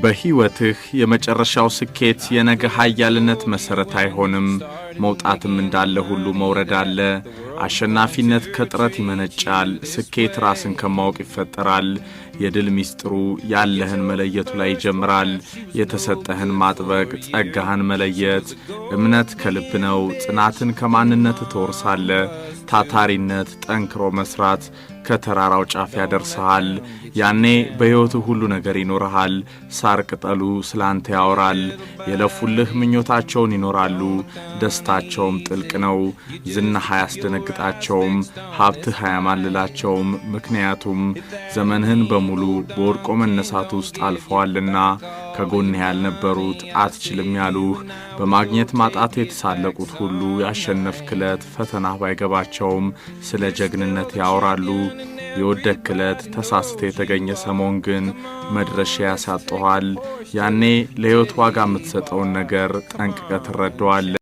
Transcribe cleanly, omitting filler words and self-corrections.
በህይወትህ የመጨረሻው ስኬት የነገ ኃያልነት መሰረት አይሆንም። መውጣትም እንዳለ ሁሉ መውረድ አለ። አሸናፊነት ከጥረት ይመነጫል። ስኬት ራስን ከማወቅ ይፈጠራል። የድል ሚስጥሩ ያለህን መለየቱ ላይ ይጀምራል። የተሰጠህን ማጥበቅ፣ ጸጋህን መለየት። እምነት ከልብ ነው። ጽናትን ከማንነት ትወርሳለህ። ታታሪነት፣ ጠንክሮ መስራት ከተራራው ጫፍ ያደርሰሃል። ያኔ በሕይወቱ ሁሉ ነገር ይኖርሃል። ሳር ቅጠሉ ስላንተ ያወራል። የለፉልህ ምኞታቸውን ይኖራሉ። ደስታቸውም ጥልቅ ነው። ዝናህ አያስደነግጣቸውም። ሀብትህ አያማልላቸውም። ምክንያቱም ዘመንህን በሙሉ በወድቆ መነሳት ውስጥ አልፈዋልና። ከጎንህ ያልነበሩት አትችልም ያሉህ በማግኘት ማጣት የተሳለቁት ሁሉ ያሸነፍክለት ፈተና ባይገባቸውም ስለ ጀግንነት ያወራሉ። የወደክለት ተሳስተ የተገኘ ሰሞን ግን መድረሻ ያሳጠዋል። ያኔ ለሕይወት ዋጋ የምትሰጠውን ነገር ጠንቅቀህ ትረዳዋለህ።